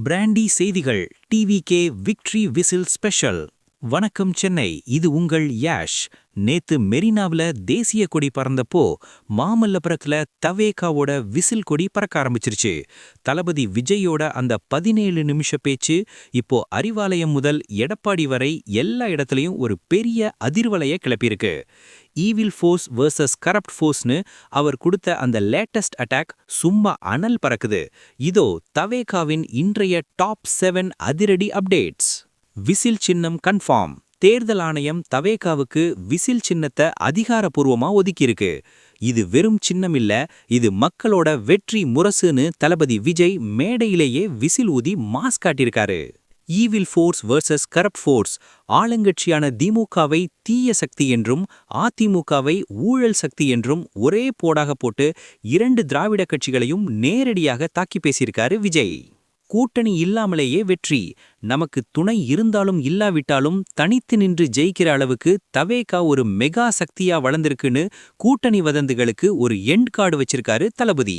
Brandy செய்திகள் TVK victory whistle special. வணக்கம் சென்னை, இது உங்கள் யாஷ். நேத்து மெரினாவில் தேசிய கொடி பறந்தப்போ மாமல்லபுரத்துல தவேகாவோட விசில் கொடி பறக்க ஆரம்பிச்சிருச்சு. தளபதி விஜயோட அந்த 17 நிமிஷ பேச்சு இப்போ அறிவாலயம் முதல் எடப்பாடி வரை எல்லா இடத்துலையும் ஒரு பெரிய அதிர்வலைய கிளப்பியிருக்கு. ஈவில் ஃபோர்ஸ் வர்சஸ் கரப்ட் ஃபோர்ஸ்னு அவர் கொடுத்த அந்த லேட்டஸ்ட் அட்டாக் சும்மா அனல் பறக்குது. இதோ தவேகாவின் இன்றைய டாப் 7 அதிரடி அப்டேட்ஸ். விசில் சின்னம் கன்ஃபார்ம். தேர்தல் ஆணையம் தவேகாவுக்கு விசில் சின்னத்தை அதிகாரப்பூர்வமா ஒதுக்கியிருக்கு. இது வெறும் சின்னம் இல்ல, இது மக்களோட வெற்றி முரசுன்னு தளபதி விஜய் மேடையிலேயே விசில் ஊதி மாஸ் காட்டியிருக்காரு. Evil force versus corrupt force. ஆளுங்கட்சியான திமுகவை தீய சக்தி என்றும் அதிமுகவை ஊழல் சக்தி என்றும் ஒரே போடாக போட்டு 2 திராவிட கட்சிகளையும் நேரடியாக தாக்கி பேசியிருக்காரு விஜய். கூட்டணி இல்லாமலேயே வெற்றி. நமக்கு துணை இருந்தாலும் இல்லாவிட்டாலும் தனித்து நின்று ஜெயிக்கிற அளவுக்கு தவேகா ஒரு மெகா சக்தியா வளர்ந்திருக்குன்னு கூட்டணி வதந்திகளுக்கு ஒரு எண்ட் கார்டு வச்சிருக்காரு தளபதி.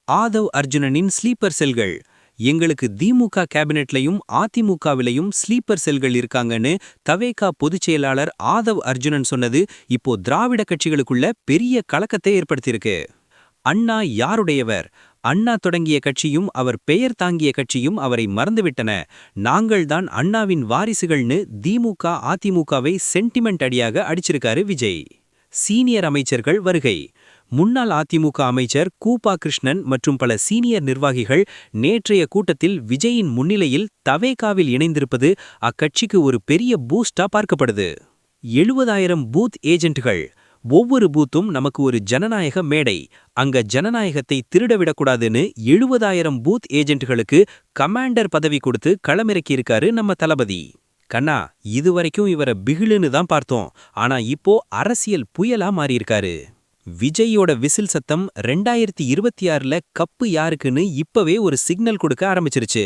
ஆதவ் அர்ஜுனனின் ஸ்லீப்பர் செல்கள். எங்களுக்கு திமுக கேபினெட்லையும் அதிமுகவிலையும் ஸ்லீப்பர் செல்கள் இருக்காங்கன்னு தவேகா பொதுச் செயலாளர் ஆதவ் அர்ஜுனன் சொன்னது இப்போ திராவிட கட்சிகளுக்குள்ள பெரிய கலக்கத்தை ஏற்படுத்தியிருக்கு. அண்ணா யாருடையவர்? அண்ணா தொடங்கிய கட்சியும் அவர் பெயர் தாங்கிய கட்சியும் அவரை மறந்துவிட்டன. நாங்கள்தான் அண்ணாவின் வாரிசுகள்னு திமுக அதிமுகவை சென்டிமெண்ட் அடியாக அடிச்சிருக்காரு விஜய். சீனியர் அமைச்சர்கள் வருகை. முன்னாள் அதிமுக அமைச்சர் கூபா கிருஷ்ணன் மற்றும் பல சீனியர் நிர்வாகிகள் நேற்றைய கூட்டத்தில் விஜயின் முன்னிலையில் தவேகாவில் இணைந்திருப்பது அக்கட்சிக்கு ஒரு பெரிய பூஸ்டா பார்க்கப்படுது. 70,000 பூத் ஏஜென்ட்கள். ஒவ்வொரு பூத்தும் நமக்கு ஒரு ஜனநாயக மேடை. அங்க ஜனநாயகத்தை திருடவிடக்கூடாதுன்னு 70,000 பூத் ஏஜென்ட்களுக்கு கமாண்டர் பதவி கொடுத்து களமிறக்கியிருக்காரு நம்ம தளபதி. கண்ணா, இதுவரைக்கும் இவரை பிகிலுன்னு தான் பார்த்தோம். ஆனா இப்போ அரசியல் புயலா மாறியிருக்காரு. விஜயோட விசில் சத்தம் 2026ல கப்பு யாருக்குன்னு இப்பவே ஒரு சிக்னல் கொடுக்க ஆரம்பிச்சிருச்சு.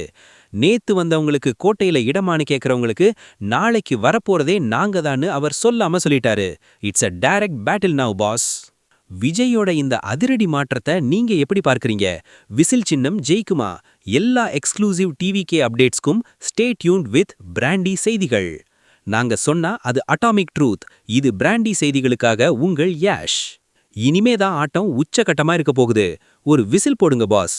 நேத்து வந்தவங்களுக்கு கோட்டையில இடமானு கேட்கறவங்களுக்கு நாளைக்கு வரப்போறதே நாங்க தான்னு அவர் சொல்லாம சொல்லிட்டாரு. It's a direct battle now boss. விஜயோட இந்த அதிரடி மாற்றத்தை நீங்க எப்படி பார்க்கறீங்க? விசில் சின்னம் ஜெயிக்குமா? எல்லா எக்ஸ்க்ளூசிவ் டிவிகே அப்டேட்ஸ்க்கும் ஸ்டே டியூன்ட் வித் பிராண்டி செய்திகள். நாங்க சொன்னா அது அட்டாமிக் ட்ரூத். இது பிராண்டி செய்திகளுக்காக உங்கள் யாஷ். இனிமேதான் ஆட்டம் உச்சகட்டமா இருக்க போகுது. ஒரு விசில் போடுங்க பாஸ்.